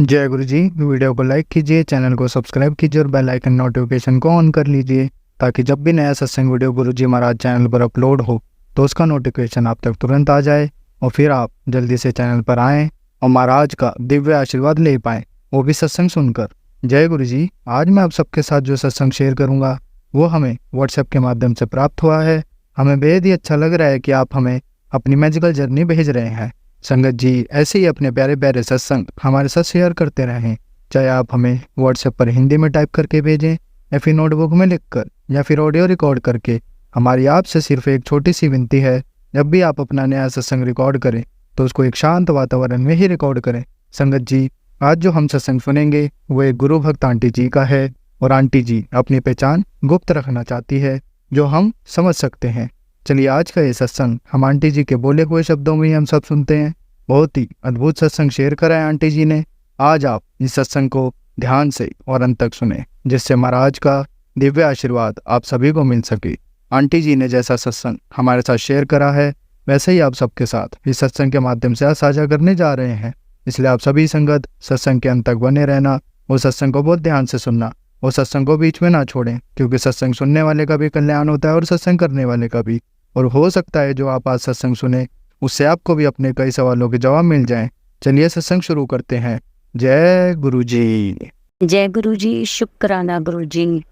जय गुरु जी। वीडियो को लाइक कीजिए, चैनल को सब्सक्राइब कीजिए और बेल आइकन नोटिफिकेशन को ऑन कर लीजिए ताकि जब भी नया सत्संग वीडियो गुरु जी महाराज चैनल पर अपलोड हो तो उसका नोटिफिकेशन आप तक तुरंत आ जाए और फिर आप जल्दी से चैनल पर आएँ और महाराज का दिव्य आशीर्वाद ले पाएँ, वो भी सत्संग सुनकर। जय गुरु जी। आज मैं आप सबके साथ जो सत्संग शेयर करूँगा वो हमें व्हाट्सएप के माध्यम से प्राप्त हुआ है। हमें बेहद ही अच्छा लग रहा है कि आप हमें अपनी मैजिकल जर्नी भेज रहे हैं। संगत जी ऐसे ही अपने प्यारे प्यारे सत्संग हमारे साथ शेयर करते रहें, चाहे आप हमें व्हाट्सएप पर हिंदी में टाइप करके भेजें या फिर नोटबुक में लिखकर या फिर ऑडियो रिकॉर्ड करके। हमारी आपसे सिर्फ एक छोटी सी विनती है, जब भी आप अपना नया सत्संग रिकॉर्ड करें तो उसको एक शांत वातावरण में ही रिकॉर्ड करें। संगत जी आज जो हम सत्संग सुनेंगे वो एक गुरु भक्त आंटी जी का है और आंटी जी अपनी पहचान गुप्त रखना चाहती है जो हम समझ सकते हैं। चलिए आज का ये सत्संग हम आंटी जी के बोले हुए शब्दों में ही हम सब सुनते हैं। बहुत ही अद्भुत सत्संग शेयर करा है आंटी जी ने। आज आप इस सत्संग को ध्यान से और अंत तक सुने जिससे महाराज का दिव्य आशीर्वाद आप सभी को मिल सके। आंटी जी ने जैसा सत्संग हमारे साथ शेयर करा है वैसे ही आप सबके साथ इस सत्संग के माध्यम से साझा करने जा रहे हैं। इसलिए आप सभी संगत सत्संग के अंत तक बने रहना, वो सत्संग को बहुत ध्यान से सुनना, वो सत्संग को बीच में ना छोड़ें, क्योंकि सत्संग सुनने वाले का भी कल्याण होता है और सत्संग करने वाले का भी। और हो सकता है जो आप आज सत्संग सुने उससे आपको भी अपने कई सवालों के जवाब मिल जाएं। चलिए सत्संग शुरू करते हैं। जय गुरु जी। जय गुरु जी। शुक्राना गुरु जी।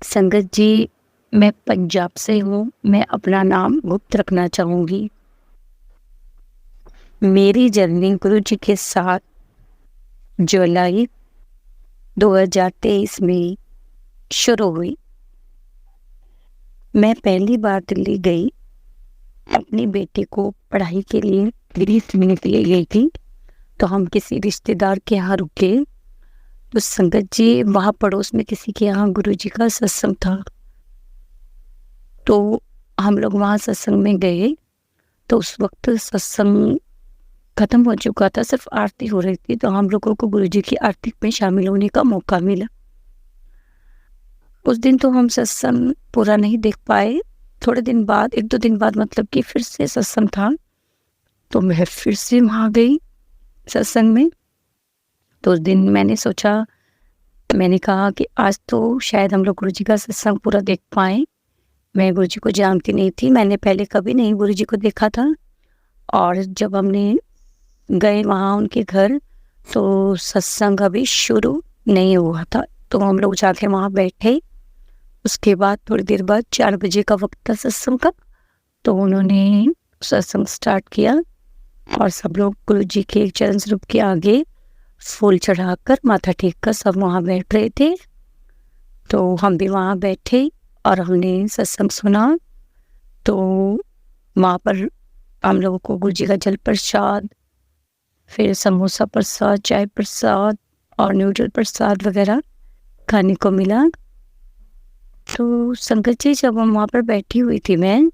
संगत जी मैं पंजाब से हूँ, मैं अपना नाम गुप्त रखना चाहूँगी। मेरी जर्नी गुरु जी के साथ जुलाई 2023 में शुरू हुई। मैं पहली बार दिल्ली गई, अपनी बेटी को पढ़ाई के लिए दिल्ली सीखने के लिए गई थी। तो हम किसी रिश्तेदार के यहाँ रुके तो संगत जी वहाँ पड़ोस में किसी के यहाँ गुरु जी का सत्संग था। तो हम लोग वहाँ सत्संग में गए तो उस वक्त सत्संग खत्म हो चुका था, सिर्फ आरती हो रही थी। तो हम लोगों को गुरु जी की आरती में शामिल होने का मौका मिला। उस दिन तो हम सत्संग पूरा नहीं देख पाए। थोड़े दिन बाद, 1-2 दिन बाद मतलब कि फिर से सत्संग था तो मैं फिर से वहाँ गई सत्संग में। तो उस दिन मैंने कहा कि आज तो शायद हम लोग गुरु जी का सत्संग पूरा देख पाएँ। मैं गुरु जी को जानती नहीं थी, मैंने पहले कभी नहीं गुरु जी को देखा था। और जब हमने गए वहाँ उनके घर तो सत्संग अभी शुरू नहीं हुआ था। तो हम लोग जाके वहाँ बैठे। उसके बाद थोड़ी देर बाद 4 बजे का वक्त था सत्संग का, तो उन्होंने सत्संग स्टार्ट किया और सब लोग गुरु जी के चरण स्वरूप के आगे फूल चढ़ाकर माथा टेक कर सब वहाँ बैठ रहे थे। तो हम भी वहाँ बैठे और हमने सत्संग सुना। तो वहाँ पर हम लोगों को गुरु जी का जल प्रसाद, फिर समोसा प्रसाद, चाय प्रसाद और न्यूट्रल प्रसाद वगैरह खाने को मिला। तो संगत जी जब हम वहाँ पर बैठी हुई थी मैं,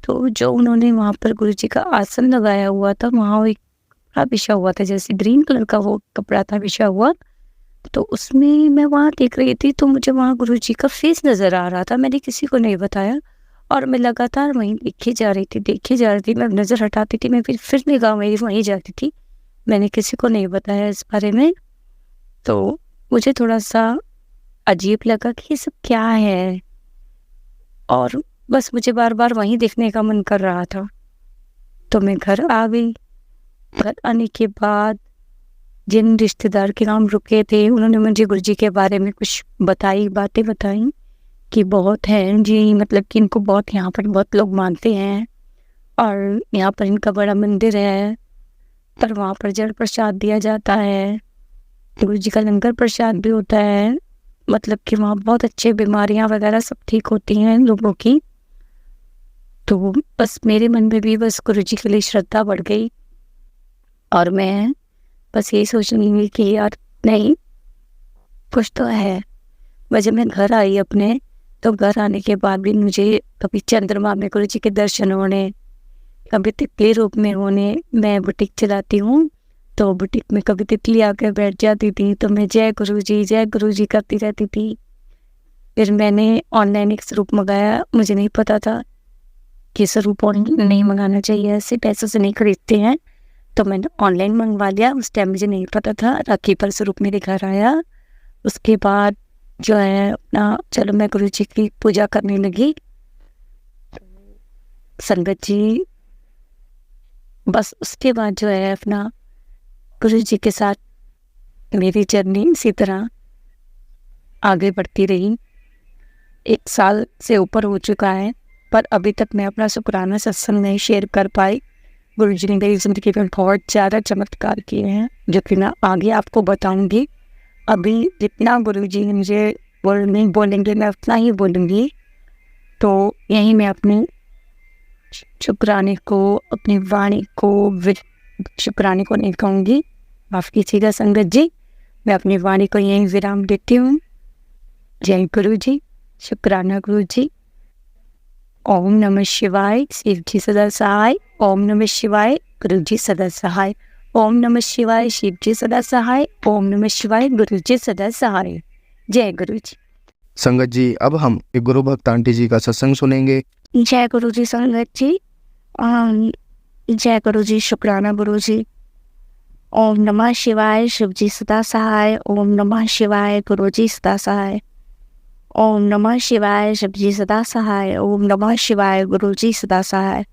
तो जो उन्होंने वहाँ पर गुरु जी का आसन लगाया हुआ था, वहाँ एक कपड़ा बिछा हुआ था, जैसे ग्रीन कलर का वो कपड़ा था बिछा हुआ। तो उसमें मैं वहाँ देख रही थी तो मुझे वहाँ गुरु जी का फेस नज़र आ रहा था। मैंने किसी को नहीं बताया और मैं लगातार वहीं देखी जा रही थी। मैं नज़र हटाती थी, मैं फिर निगाह मेरी वहीं जाती थी। मैंने किसी को नहीं बताया इस बारे में। तो मुझे थोड़ा सा अजीब लगा कि ये सब क्या है, और बस मुझे बार बार वहीं देखने का मन कर रहा था। तो मैं घर आ गई। घर आने के बाद जिन रिश्तेदार के हम रुके थे उन्होंने मुझे गुरु जी के बारे में कुछ बातें बताई कि बहुत हैं जी, मतलब कि इनको बहुत यहाँ पर बहुत लोग मानते हैं और यहाँ पर इनका बड़ा मंदिर है पर वहाँ पर जल प्रसाद दिया जाता है, गुरु जी का लंगर प्रसाद भी होता है, मतलब कि वहाँ बहुत अच्छे बीमारियाँ वगैरह सब ठीक होती हैं लोगों की। तो बस मेरे मन में भी बस गुरु जी के लिए श्रद्धा बढ़ गई और मैं बस यही सोच रही थी कि यार नहीं, कुछ तो है। वजह मैं घर आई अपने, तो घर आने के बाद भी मुझे कभी चंद्रमा में गुरु जी के दर्शन होने, कभी तितली रूप में होने। मैं बुटीक चलाती हूँ तो बुटीक में कभी तितली आकर बैठ जाती थी तो मैं जय गुरु जी करती रहती थी। फिर मैंने ऑनलाइन एक स्वरूप मंगाया, मुझे नहीं पता था कि स्वरूप नहीं मंगाना चाहिए, ऐसे पैसों से नहीं खरीदते हैं। तो मैंने ऑनलाइन मंगवा लिया। उस टाइम मुझे नहीं पता था, राखी परस्वरूप मेरे घर आया। उसके बाद जो है अपना चलो मैं गुरु जी की पूजा करने लगी। संगत जी बस उसके बाद जो है अपना गुरु जी के साथ मेरी जर्नी इसी तरह आगे बढ़ती रही। 1 साल से ऊपर हो चुका है, पर अभी तक मैं अपना शुक्राना सत्संग नहीं शेयर कर पाई। गुरु जी ने मेरी ज़िंदगी में बहुत ज़्यादा चमत्कार किए हैं, जो कि मैं आगे आपको बताऊंगी। अभी जितना गुरु जी मुझे नहीं बोलेंगे मैं उतना ही बोलूँगी। तो यहीं मैं अपने शुक्राने को, अपनी वाणी को शुक्राने को नहीं कहूँगी, माफ़ कीजिएगा संगत जी। मैं अपनी वाणी को यहीं विराम देती हूँ। जय गुरु जी, शुक्राना गुरु जी। ओम नमः शिवाय, शिव जी सदा सहाय। ओम नमः शिवाय, गुरु जी सदा सहाय। ओम नमः शिवाय, शिव जी सदा सहाय। ओम नमः शिवाय, गुरु जी सदा सहाय। जय गुरु जी। संगत जी, अब हम एक गुरु भक्त आंटी जी का सत्संग सुनेंगे। जय गुरु जी संगत जी। जय गुरु जी, शुक्राना गुरु जी। ओम नमः शिवाय, शिव जी सदा सहाय। ओम नमः शिवाय, गुरु जी सदा सहाय। ओम नमः शिवाय, शिव जी सदा सहाय। ओम नमः शिवाय, गुरु जी सदा सहाय।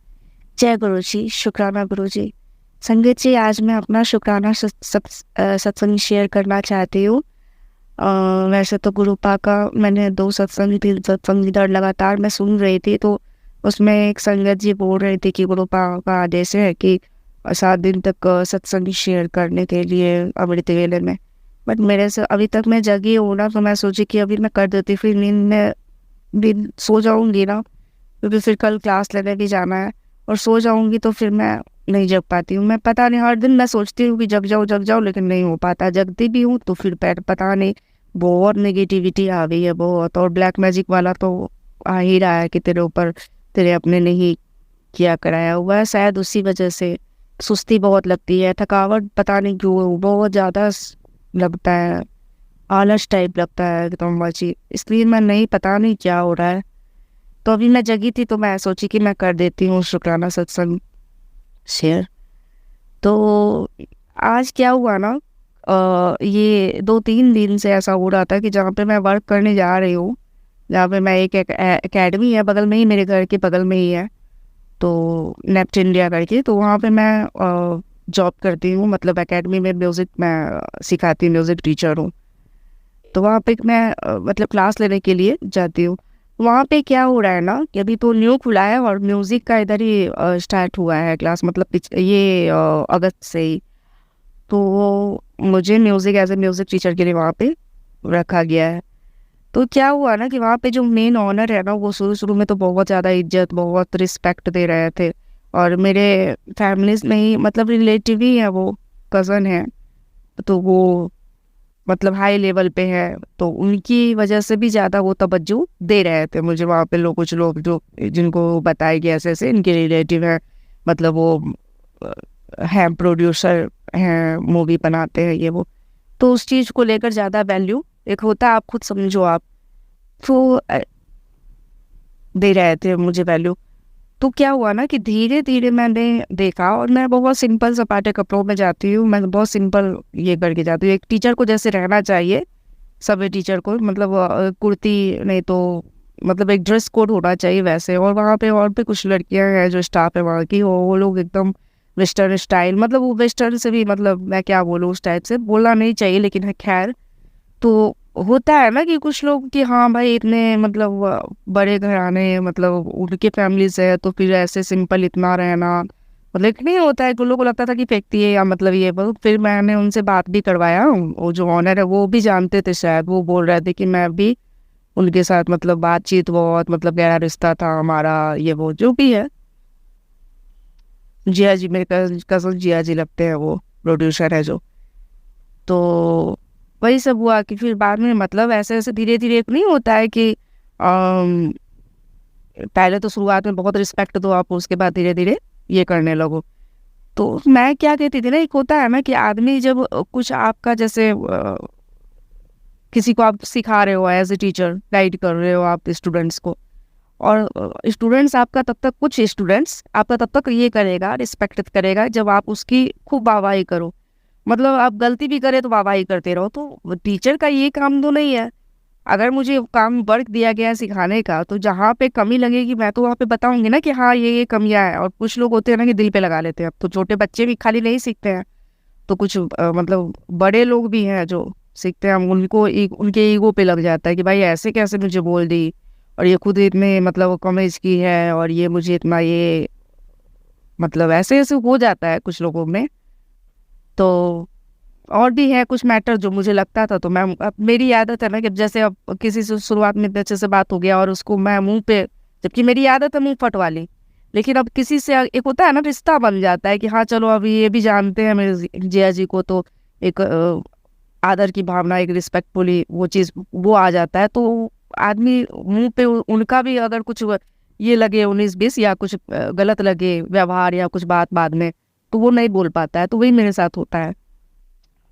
जय गुरु जी, शुक्राना गुरु जी। संगत जी, आज मैं अपना शुक्राना सत्संग शेयर करना चाहती हूँ। वैसे तो गुरुपा का मैंने 2 सत्संग इधर लगातार मैं सुन रही थी, तो उसमें एक संगत जी बोल रही थी कि गुरुपा का आदेश है कि 7 दिन तक सत्संग शेयर करने के लिए अमृत वेले में। बट मेरे से अभी तक मैं जगी हूँ ना, तो मैं सोची कि अभी मैं कर देती, फिर नींद सो जाऊँगी ना, क्योंकि फिर कल क्लास लेने भी जाना है, और सो जाऊँगी तो फिर मैं नहीं जग पाती हूँ। मैं पता नहीं, हर दिन मैं सोचती हूँ कि जग जाऊँ, लेकिन नहीं हो पाता। जगती भी हूँ तो फिर पता नहीं, बहुत नेगेटिविटी आ गई है बहुत, और ब्लैक मैजिक वाला तो आ ही रहा है कि तेरे ऊपर तेरे अपने ने ही किया कराया हुआ है। शायद उसी वजह से सुस्ती बहुत लगती है, थकावट पता नहीं क्यों बहुत ज़्यादा लगता है, आलस टाइप लगता है एकदम बाजी, इसलिए मैं नहीं, पता नहीं क्या हो रहा है। तो अभी मैं जगी थी तो मैं सोची कि मैं कर देती हूँ शुक्राना सत्संग शेयर। तो आज क्या हुआ ना, ये 2-3 दिन से ऐसा हो रहा था कि जहाँ पे मैं वर्क करने जा रही हूँ, जहाँ पे मैं एक एकेडमी है बगल में ही, मेरे घर के बगल में ही है, तो नेप्ट इंडिया करके, तो वहाँ पे मैं जॉब करती हूँ। मतलब एकेडमी में म्यूज़िक मैं सिखाती हूँ, म्यूज़िक टीचर हूँ। तो वहाँ पे मैं मतलब क्लास लेने के लिए जाती हूँ। वहाँ पे क्या हो रहा है ना कि अभी तो न्यू खुला है और म्यूज़िक का इधर ही स्टार्ट हुआ है क्लास, मतलब ये अगस्त से ही। तो मुझे music as a music teacher के लिए वहाँ पे रखा गया है। तो क्या हुआ ना कि वहाँ पे जो मेन ऑनर है ना, वो शुरू में तो बहुत ज़्यादा इज्जत, बहुत रिस्पेक्ट दे रहे थे, और मेरे फैमिलीज में ही मतलब रिलेटिव ही है, वो कज़न है, तो वो मतलब हाई लेवल पे है, तो उनकी वजह से भी ज़्यादा वो तवज्जो दे रहे थे मुझे। वहाँ पे कुछ लोग जो जिनको बताए गए ऐसे ऐसे इनके रिलेटिव है, मतलब वो हैं प्रोड्यूसर हैं, मूवी बनाते हैं ये वो, तो उस चीज़ को लेकर ज़्यादा वैल्यू एक होता है, आप खुद समझो आप, तो दे रहे थे मुझे वैल्यू। तो क्या हुआ ना कि धीरे धीरे मैंने देखा, और मैं बहुत सिंपल सपाटे कपड़ों में जाती हूँ, मैं बहुत सिंपल ये करके जाती हूँ, एक टीचर को जैसे रहना चाहिए सभी टीचर को, मतलब कुर्ती नहीं तो मतलब एक ड्रेस कोड होना चाहिए वैसे। और वहाँ पे और भी कुछ लड़कियाँ हैं जो स्टाफ है वहाँ की, वो लोग एकदम वेस्टर्न स्टाइल, मतलब वो वेस्टर्न से भी, मतलब मैं क्या बोलूँ, उस टाइप से बोलना नहीं चाहिए, लेकिन है खैर। तो होता है ना कि कुछ लोग कि हाँ भाई इतने मतलब बड़े घराने, मतलब उनके फैमिलीज है, तो फिर ऐसे सिंपल इतना रहना मतलब नहीं होता है। तो लोगों को लगता था कि फेंकती है या मतलब ये वो। फिर मैंने उनसे बात भी करवाया, वो जो ऑनर है वो भी जानते थे शायद, वो बोल रहे थे कि मैं भी उनके साथ मतलब बातचीत बहुत मतलब गहरा रिश्ता था हमारा, ये वो जो भी है। जिया जी, मेरे कज़न जिया जी लगते हैं, वो प्रोड्यूसर है जो। तो वही सब हुआ कि फिर बाद में मतलब ऐसे ऐसे धीरे धीरे एक नहीं होता है कि पहले तो शुरुआत में बहुत रिस्पेक्ट दो आप, उसके बाद धीरे धीरे ये करने लगो। तो मैं क्या कहती थी ना, एक होता है ना कि आदमी जब कुछ आपका जैसे किसी को आप सिखा रहे हो एज ए टीचर, गाइड कर रहे हो आप स्टूडेंट्स को, और स्टूडेंट्स आपका तब तक, कुछ स्टूडेंट्स आपका तब तक ये करेगा, रिस्पेक्ट करेगा जब आप उसकी खूब वाहवाही करो। मतलब आप गलती भी करें तो वाहवाही करते रहो। तो टीचर का ये काम तो नहीं है। अगर मुझे काम वर्क दिया गया है सिखाने का, तो जहाँ पे कमी लगेगी मैं तो वहाँ पे बताऊंगी ना कि हाँ ये कमियाँ हैं। और कुछ लोग होते हैं ना कि दिल पे लगा लेते हैं। अब तो छोटे बच्चे भी खाली नहीं सीखते हैं, तो कुछ मतलब बड़े लोग भी हैं जो सीखते हैं। उनको उनके ईगो पे लग जाता है कि भाई ऐसे कैसे मुझे बोल दी, और ये खुद इतने मतलब कम एज की है, और ये मुझे इतना ये मतलब ऐसे ऐसे हो जाता है कुछ लोगों में। तो और भी है कुछ मैटर जो मुझे लगता था। तो मैं, अब मेरी आदत है ना कि जैसे अब किसी से शुरुआत में अच्छे से बात हो गया और उसको मैं मुंह पे, जबकि मेरी आदत है मुंह फट वाली, लेकिन अब किसी से एक होता है ना रिश्ता बन जाता है कि हाँ चलो अभी ये भी जानते हैं मेरे जिया जी को, तो एक आदर की भावना, एक रिस्पेक्टफुली वो चीज़ वो आ जाता है। तो आदमी मुंह पे उनका भी अगर कुछ ये लगे 19-20 या कुछ गलत लगे व्यवहार या कुछ बात बाद में, तो वो नहीं बोल पाता है। तो वही मेरे साथ होता है।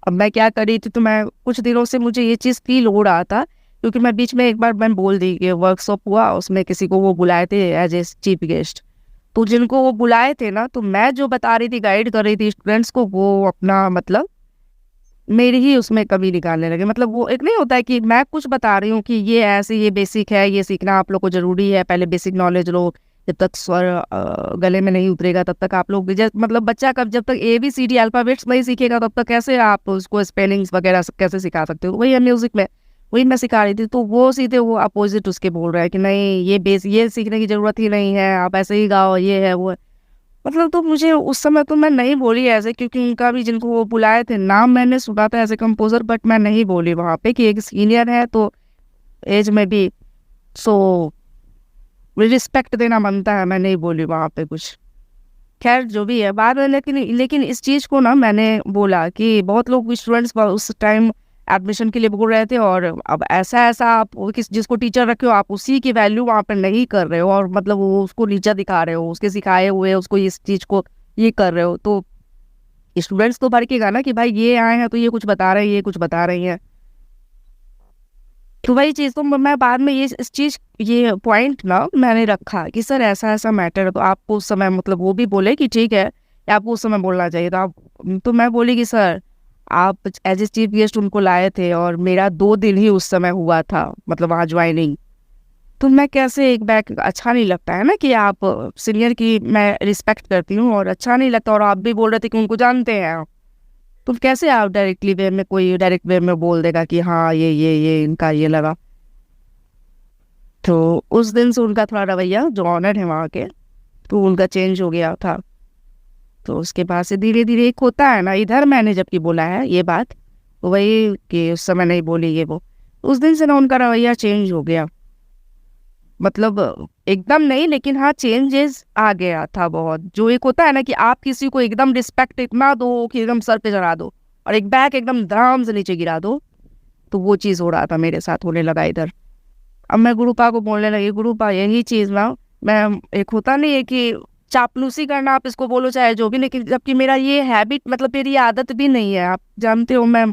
अब मैं क्या कर रही थी, तो मैं कुछ दिनों से मुझे ये चीज़ फील हो रहा था, क्योंकि मैं बीच में एक बार मैं बोल दी कि वर्कशॉप हुआ, उसमें किसी को वो बुलाए थे एज ए चीफ गेस्ट। तो जिनको वो बुलाए थे ना, तो मैं जो बता रही थी, गाइड कर रही थी स्टूडेंट्स को, वो अपना मतलब मेरी ही उसमें कमी निकालने लगे। मतलब वो एक नहीं होता है कि मैं कुछ बता रही हूँ कि ये ऐसे, ये बेसिक है, ये सीखना आप लोग को जरूरी है, पहले बेसिक नॉलेज लो, जब तक स्वर गले में नहीं उतरेगा तब तक आप लोग मतलब बच्चा कब जब तक ABCD अल्फाबेट्स नहीं सीखेगा तब तक कैसे आप उसको स्पेलिंग्स वगैरह कैसे सिखा सकते हो। वही है म्यूजिक में, वही मैं सिखा रही थी। तो वो सीधे वो अपोजिट उसके बोल रहा है कि नहीं ये सीखने की जरूरत ही नहीं है, आप ऐसे ही गाओ, ये है वो है। मतलब तो मुझे उस समय तो मैं नहीं बोली ऐसे, क्योंकि उनका भी जिनको वो बुलाए थे नाम मैंने सुना था एज ए कंपोजर, बट मैं नहीं बोली वहाँ पे कि एक सीनियर है तो एज में भी सो रिस्पेक्ट देना बनता है। मैं नहीं बोली वहाँ पे कुछ। खैर जो भी है बाद में, लेकिन इस चीज़ को ना मैंने बोला कि बहुत लोग स्टूडेंट्स उस टाइम एडमिशन के लिए बोल रहे थे, और अब ऐसा आप जिसको टीचर रखे हो आप उसी की वैल्यू वहाँ पर नहीं कर रहे हो, और मतलब वो उसको नीचा दिखा रहे हो, उसके सिखाए हुए उसको इस चीज़ को ये कर रहे हो। तो स्टूडेंट्स तो भड़केगा ना कि भाई ये आए हैं तो ये कुछ बता रहे हैं, ये कुछ बता रही हैं। तो वही चीज़, तो मैं बाद में इस चीज़ ये पॉइंट ना मैंने रखा कि सर ऐसा ऐसा मैटर है। तो आपको उस समय मतलब वो भी बोले कि ठीक है, आपको उस समय बोलना चाहिए। तो मैं बोली कि सर आप एज ए चीफ गेस्ट उनको लाए थे, और मेरा 2 दिन ही उस समय हुआ था, मतलब वहाँ ज्वाइनिंग। तो मैं कैसे एक बैक, अच्छा नहीं लगता है ना कि आप सीनियर की मैं रिस्पेक्ट करती हूँ और अच्छा नहीं लगता, और आप भी बोल रहे थे कि उनको जानते हैं आप, तो कैसे आप डायरेक्टली वे में, कोई डायरेक्ट वे में बोल देगा कि हाँ ये इनका ये लगा। तो उस दिन से उनका थोड़ा रवैया, जो ऑनर है वहाँ के, तो उनका चेंज हो गया था। तो उसके बाद से धीरे धीरे एक होता है ना, इधर मैंने जबकि बोला है ये बात, तो वही कि उस समय नहीं बोली ये वो, उस दिन से ना उनका रवैया चेंज हो गया। मतलब एकदम नहीं, लेकिन हाँ चेंजेस आ गया था बहुत। जो एक होता है ना कि आप किसी को एकदम रिस्पेक्ट इतना दो कि एकदम सर पे चढ़ा दो, और एक बैक एकदम धड़ाम से नीचे गिरा दो, तो वो चीज़ हो रहा था मेरे साथ, होने लगा इधर। अब मैं गुरुपा को बोलने लगी, गुरुपा यही चीज़ ना, मैं एक होता नहीं है कि चापलूसी करना, आप इसको बोलो चाहे जो भी, लेकिन जबकि मेरा ये हैबिट, मतलब मेरी आदत भी नहीं है, आप जानते हो। मैं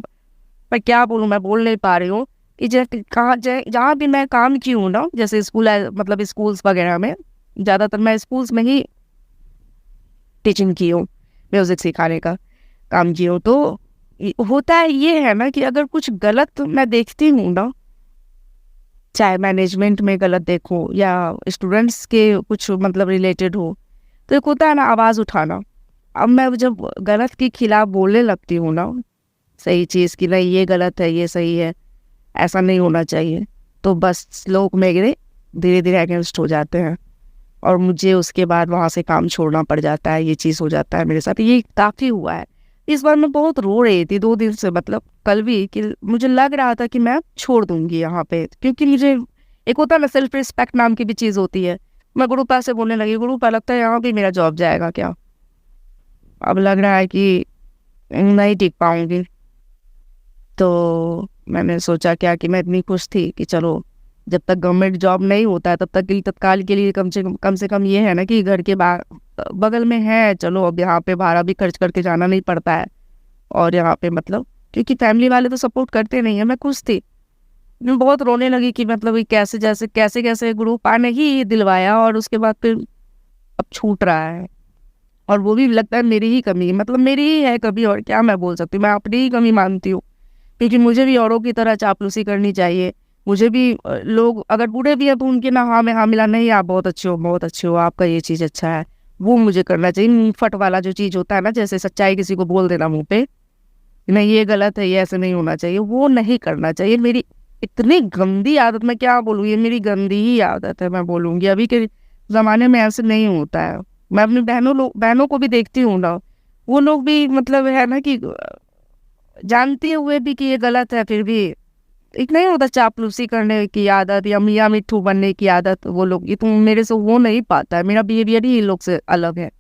पर क्या बोलूँ, मैं बोल नहीं पा रही हूँ कि जहाँ भी मैं काम की हूँ ना, जैसे स्कूल, मतलब स्कूल्स वगैरह में, ज़्यादातर मैं स्कूल्स में ही टीचिंग की हूँ, म्यूज़िक सिखाने का काम की हूँ। तो होता है ये है ना कि अगर कुछ गलत मैं देखती हूँ ना, चाहे मैनेजमेंट में गलत देखो या स्टूडेंट्स के कुछ मतलब रिलेटेड हो, तो एक होता है ना आवाज़ उठाना। अब मैं जब गलत के खिलाफ बोलने लगती हूँ ना, सही चीज़ की नहीं ये गलत है ये सही है, ऐसा नहीं होना चाहिए, तो बस लोग मेरे धीरे धीरे अगेंस्ट हो जाते हैं, और मुझे उसके बाद वहाँ से काम छोड़ना पड़ जाता है। ये चीज़ हो जाता है मेरे साथ, ये काफ़ी हुआ है। इस बार मैं बहुत रो रही थी 2 दिन से, मतलब कल भी, कि मुझे लग रहा था कि मैं छोड़ दूंगी यहाँ पे, क्योंकि मुझे एक होता है ना सेल्फ रिस्पेक्ट नाम की भी चीज़ होती है। मैं गुरुपा से बोलने लगी, गुरुपा लगता है यहाँ भी मेरा जॉब जाएगा क्या, अब लग रहा है कि नहीं टिक पाऊंगी। तो मैंने सोचा क्या कि मैं इतनी खुश थी कि चलो जब तक गवर्नमेंट जॉब नहीं होता है तब तक के लिए, तत्काल के लिए कम से कम ये है ना कि घर के बगल में है, चलो अब यहाँ पे भाड़ा भी खर्च करके जाना नहीं पड़ता है। और यहाँ पे मतलब क्योंकि फैमिली वाले तो सपोर्ट करते नहीं है, मैं खुश थी। मैं बहुत रोने लगी कि मतलब ये कैसे कैसे ग्रुप आने ही दिलवाया और उसके बाद फिर अब छूट रहा है। और वो भी लगता है मेरी ही कमी है, मतलब मेरी ही है कमी, और क्या मैं बोल सकती हूँ, मैं अपनी ही कमी मानती हूँ। क्योंकि मुझे भी औरों की तरह चापलूसी करनी चाहिए। मुझे भी लोग अगर बूढ़े भी हैं तो उनके ना हाँ में हाँ मिला, नहीं आप बहुत अच्छे हो, आपका ये चीज़ अच्छा है, वो मुझे करना चाहिए। मुंह फट वाला जो चीज़ होता है ना, जैसे सच्चाई किसी को बोल देना मुंह पे, नहीं ये गलत है, ये ऐसे नहीं होना चाहिए, वो नहीं करना चाहिए। मेरी इतनी गंदी आदत, मैं क्या बोलूँ, ये मेरी गंदी ही आदत है। मैं बोलूँगी अभी के ज़माने में ऐसे नहीं होता है। मैं अपनी बहनों को भी देखती हूँ ना, वो लोग भी मतलब है ना कि जानते हुए भी कि ये गलत है, फिर भी एक नहीं होता चापलूसी करने की आदत या मियाँ मिट्ठू बनने की आदत। वो लोग ये तो मेरे से हो नहीं पाता है, मेरा बिहेवियर ही इन लोग से अलग है।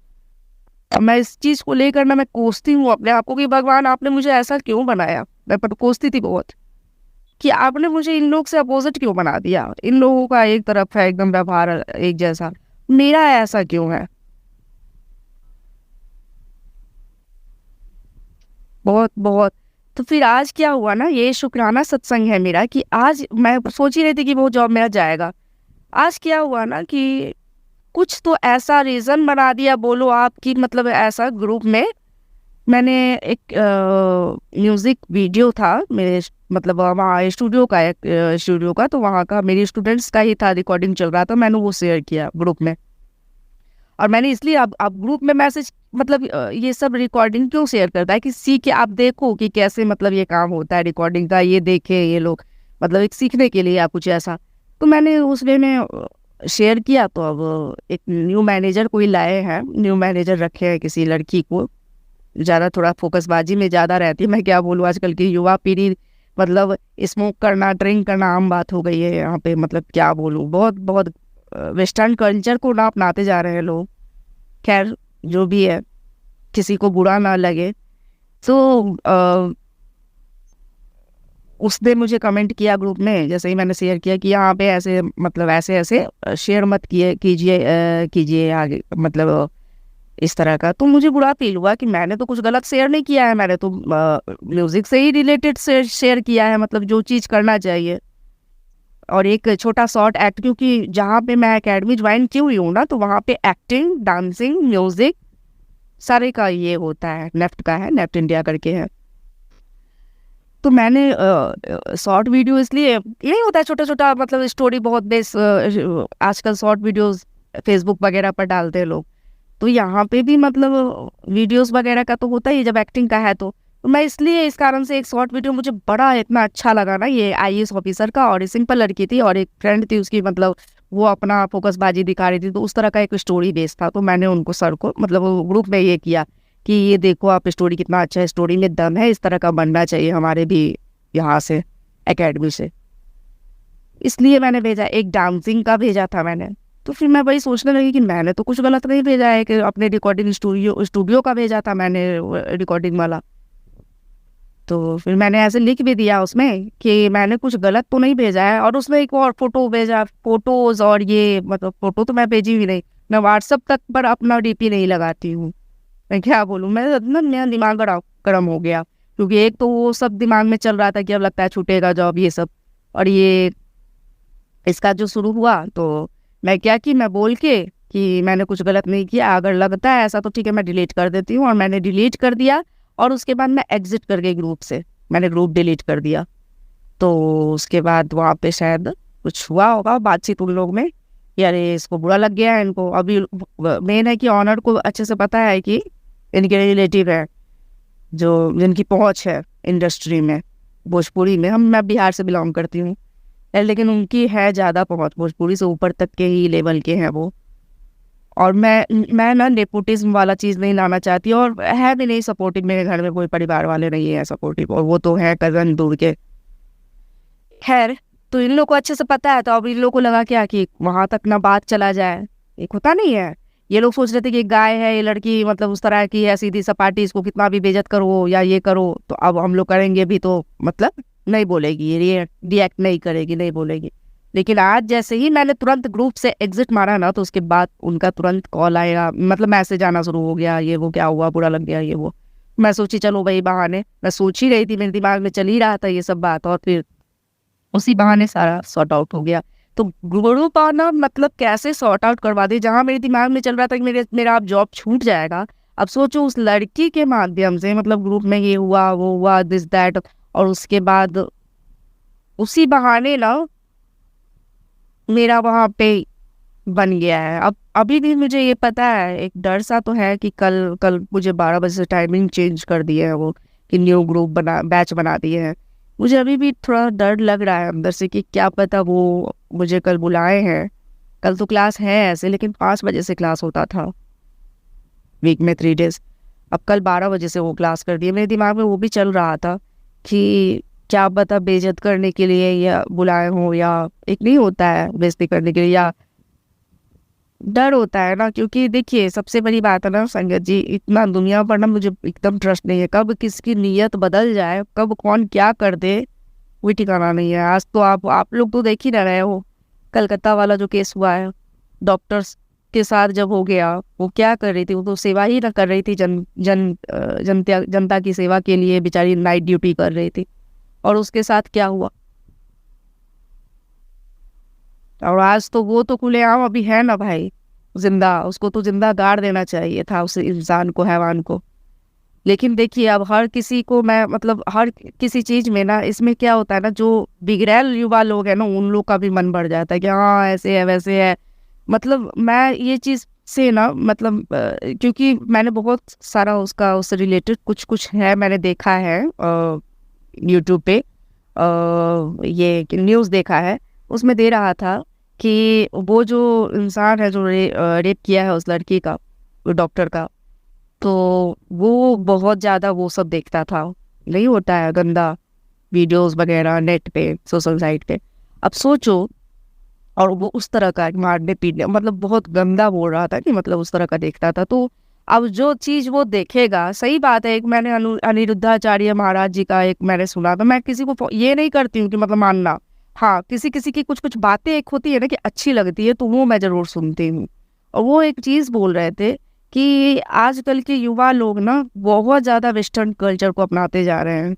अब मैं इस चीज़ को लेकर ना मैं कोसती हूँ अपने आप को कि भगवान आपने मुझे ऐसा क्यों बनाया। मैं पर कोसती थी बहुत कि आपने मुझे इन लोग से अपोजिट क्यों बना दिया। इन लोगों का एक तरफ है एकदम व्यवहार एक जैसा, मेरा ऐसा क्यों है। बहुत बहुत। तो फिर आज क्या हुआ ना, ये शुक्राना सत्संग है मेरा कि आज मैं सोच ही रही थी कि वो जॉब मेरा जाएगा। आज क्या हुआ ना कि कुछ तो ऐसा रीज़न बना दिया, बोलो आप, कि मतलब ऐसा ग्रुप में मैंने एक म्यूज़िक वीडियो था मेरे, मतलब वहाँ स्टूडियो का, तो वहाँ का मेरे स्टूडेंट्स का ही था, रिकॉर्डिंग चल रहा था, मैंने वो शेयर किया ग्रुप में। और मैंने इसलिए अब ग्रुप में मैसेज, मतलब ये सब रिकॉर्डिंग क्यों शेयर करता है कि सीखे आप देखो कि कैसे मतलब ये काम होता है रिकॉर्डिंग का, ये देखे ये लोग, मतलब एक सीखने के लिए आप कुछ ऐसा। तो मैंने उस वे में शेयर किया। तो अब एक न्यू मैनेजर कोई लाए हैं, न्यू मैनेजर रखे हैं किसी लड़की को, ज़्यादा थोड़ा फोकसबाजी में ज़्यादा रहती है। मैं क्या बोलूँ, आजकल की युवा पीढ़ी मतलब स्मोक करना, ड्रिंक करना आम बात हो गई है यहाँ पे। मतलब क्या बोलूँ, बहुत बहुत वेस्टर्न कल्चर को ना अपनाते जा रहे हैं लोग। खैर जो भी है, किसी को बुरा ना लगे। तो उसने मुझे कमेंट किया ग्रुप में, जैसे ही मैंने शेयर किया कि यहाँ पे ऐसे मतलब ऐसे शेयर मत कीजिए आगे, मतलब इस तरह का। तो मुझे बुरा फील हुआ कि मैंने तो कुछ गलत शेयर नहीं किया है, मैंने तो म्यूजिक से ही रिलेटेड शेयर किया है, मतलब जो चीज़ करना चाहिए। और एक छोटा शॉर्ट एक्ट, क्योंकि जहाँ पे मैं एकेडमी ज्वाइन की हुई हूँ ना, तो वहाँ पे एक्टिंग, डांसिंग, म्यूजिक सारे का ये होता है, नेफ्ट का है, नेफ्ट इंडिया करके है। तो मैंने शॉर्ट वीडियो, इसलिए यही होता है छोटा छोटा, मतलब स्टोरी बहुत बेस, आजकल शॉर्ट वीडियोस फेसबुक वगैरह पर डालते हैं लोग। तो यहाँ पे भी मतलब वीडियोस वगैरह का तो होता ही जब एक्टिंग का है। तो मैं इसलिए इस कारण से एक शॉर्ट वीडियो मुझे बड़ा इतना अच्छा लगा ना, ये आईएएस ऑफिसर का, और सिंपल लड़की थी और एक फ्रेंड थी उसकी, मतलब वो अपना फोकसबाजी दिखा रही थी, तो उस तरह का एक स्टोरी बेस था। तो मैंने उनको सर को मतलब ग्रुप में ये किया कि ये देखो आप, स्टोरी कितना अच्छा है, स्टोरी में दम है, इस तरह का बनना चाहिए हमारे भी यहाँ से एकेडमी से। इसलिए मैंने भेजा, एक डांसिंग का भेजा था मैंने। तो फिर मैं वही सोचने लगी कि मैंने तो कुछ गलत नहीं भेजा है, कि अपने रिकॉर्डिंग स्टूडियो का भेजा था मैंने रिकॉर्डिंग वाला। तो फिर मैंने ऐसे लिख भी दिया उसमें कि मैंने कुछ गलत तो नहीं भेजा है। और उसमें एक और फोटो भेजा, फोटोज, और ये मतलब फोटो तो मैं भेजी भी नहीं, मैं व्हाट्सअप तक पर अपना डीपी नहीं लगाती हूँ। मैं क्या बोलूँ, मैं ना मेरा दिमाग बड़ा गर्म हो गया, क्योंकि एक तो वो सब दिमाग में चल रहा था कि अब लगता है छूटेगा जॉब ये सब, और ये इसका जो शुरू हुआ। तो मैं क्या कि मैं बोल के कि मैंने कुछ गलत नहीं किया, अगर लगता है ऐसा तो ठीक है मैं डिलीट कर देती हूँ। और मैंने डिलीट कर दिया, और उसके बाद मैं एग्जिट कर गई ग्रुप से, मैंने ग्रुप डिलीट कर दिया। तो उसके बाद वहाँ पे शायद कुछ हुआ होगा बातचीत उन लोग में, यार इसको बुरा लग गया है इनको। अभी मेन है कि ऑनर को अच्छे से पता है कि इनके रिलेटिव है जो जिनकी पहुँच है इंडस्ट्री में, भोजपुरी में। मैं बिहार से बिलोंग करती हूँ, लेकिन उनकी है ज़्यादा पहुँच, भोजपुरी से ऊपर तक के ही लेवल के हैं वो। और मैं ना नेपोटिज्म वाला चीज़ नहीं लाना चाहती, और है भी नहीं सपोर्टिव, मेरे घर में कोई परिवार वाले नहीं है सपोर्टिव, और वो तो है कज़न दूर के। खैर, तो इन लोग को अच्छे से पता है, तो अब इन लोग को लगा क्या कि वहाँ तक ना बात चला जाए, एक होता नहीं है। ये लोग सोच रहे थे कि गाय है ये लड़की, मतलब उस तरह की है, सीधी सपाटी, इसको कितना भी बेइज्जत करो या ये करो, तो अब हम लोग करेंगे भी तो मतलब नहीं बोलेगी, रिएक्ट नहीं करेगी, नहीं बोलेगी। लेकिन आज जैसे ही मैंने तुरंत ग्रुप से एग्जिट मारा ना, तो उसके बाद उनका तुरंत कॉल आया, मतलब मैसेज आना शुरू हो गया, ये वो क्या हुआ, बुरा लग गया ये वो। मैं सोची चलो भाई बहाने, मैं सोच ही रही थी, मेरे दिमाग में चल ही रहा था ये सब बात। और फिर उसी बहाने सारा सॉर्ट आउट हो गया। तो ग्रुप आना मतलब कैसे सॉर्ट आउट करवा दे, जहाँ मेरे दिमाग में चल रहा था कि मेरा अब जॉब छूट जाएगा, अब सोचो उस लड़की के माध्यम से मतलब ग्रुप में ये हुआ वो हुआ दिस दैट, और उसके बाद उसी बहाने ना मेरा वहाँ पे बन गया है। अब अभी भी मुझे ये पता है, एक डर सा तो है कि कल कल मुझे 12 बजे से टाइमिंग चेंज कर दिए है वो, कि न्यू ग्रुप बैच बना दिए हैं। मुझे अभी भी थोड़ा डर लग रहा है अंदर से कि क्या पता वो मुझे कल बुलाए हैं। कल तो क्लास है ऐसे, लेकिन 5 बजे से क्लास होता था वीक में 3 डेज, अब कल 12 बजे से वो क्लास कर दिए। मेरे दिमाग में वो भी चल रहा था कि क्या पता बेइज्जत करने के लिए या बुलाए हों, या एक नहीं होता है बेइज्जती करने के लिए, या डर होता है ना। क्योंकि देखिए सबसे बड़ी बात है ना संगत जी, इतना दुनिया पर ना मुझे एकदम ट्रस्ट नहीं है, कब किसकी नीयत बदल जाए, कब कौन क्या कर दे कोई ठिकाना नहीं है। आज तो आप लोग तो देख ही ना रहे हो, कलकत्ता वाला जो केस हुआ है, डॉक्टर्स के साथ जब हो गया, वो क्या कर रही थी, वो तो सेवा ही ना कर रही थी, जनता की सेवा के लिए बेचारी नाइट ड्यूटी कर रही थी, और उसके साथ क्या हुआ। और आज तो वो तो खुलेआम अभी है ना भाई जिंदा, उसको तो जिंदा गाड़ देना चाहिए था उस इंसान को, हैवान को। लेकिन देखिए अब हर किसी को मैं मतलब हर किसी चीज में ना, इसमें क्या होता है ना, जो बिगड़ैल युवा लोग हैं ना उन लोग का भी मन बढ़ जाता है कि हाँ ऐसे है वैसे है। मतलब मैं ये चीज से ना मतलब क्योंकि मैंने बहुत सारा उससे रिलेटेड कुछ कुछ है मैंने देखा है यूट्यूब पे, ये न्यूज़ देखा है, उसमें दे रहा था कि वो जो इंसान है जो रेप किया है उस लड़की का, वो डॉक्टर का, तो वो बहुत ज़्यादा वो सब देखता था, नहीं होता है गंदा वीडियोस वगैरह नेट पे सोशल साइट पे। अब सोचो, और वो उस तरह का मारने पीटने मतलब बहुत गंदा बोल रहा था कि मतलब उस तरह का देखता था। तो अब जो चीज़ वो देखेगा, सही बात है, एक मैंने अनिरुद्धाचार्य महाराज जी का एक मैंने सुना था, मैं किसी को ये नहीं करती हूँ कि मतलब मानना, हाँ किसी किसी की कुछ कुछ बातें एक होती है ना कि अच्छी लगती है, तो वो मैं ज़रूर सुनती हूँ। और वो एक चीज़ बोल रहे थे कि आजकल के युवा लोग ना बहुत ज़्यादा वेस्टर्न कल्चर को अपनाते जा रहे हैं,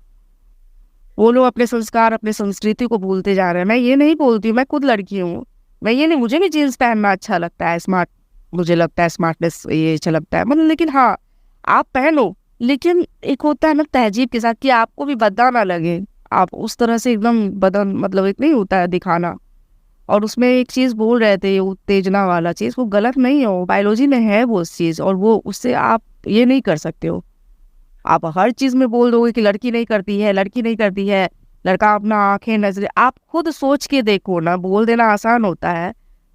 वो लोग अपने संस्कार अपने संस्कृति को भूलते जा रहे हैं। मैं ये नहीं बोलती हूँ, मैं खुद लड़की हूँ, मैं ये नहीं, मुझे भी जीन्स पहनना अच्छा लगता है, स्मार्ट मुझे लगता है, स्मार्टनेस ये अच्छा लगता है मतलब, लेकिन हाँ आप पहनो, लेकिन एक होता है ना तहजीब के साथ कि आपको भी बदला ना लगे, आप उस तरह से एकदम बदन मतलब एक नहीं होता है दिखाना। और उसमें एक चीज़ बोल रहे थे उत्तेजना वाला चीज़, वो गलत नहीं हो, बायोलॉजी में है वो चीज़, और वो उससे आप ये नहीं कर सकते हो, आप हर चीज़ में बोल दोगे कि लड़की नहीं करती है, लड़की नहीं करती है, लड़का अपना आंखें नजरें, आप खुद सोच के देखो ना, बोल देना आसान होता है।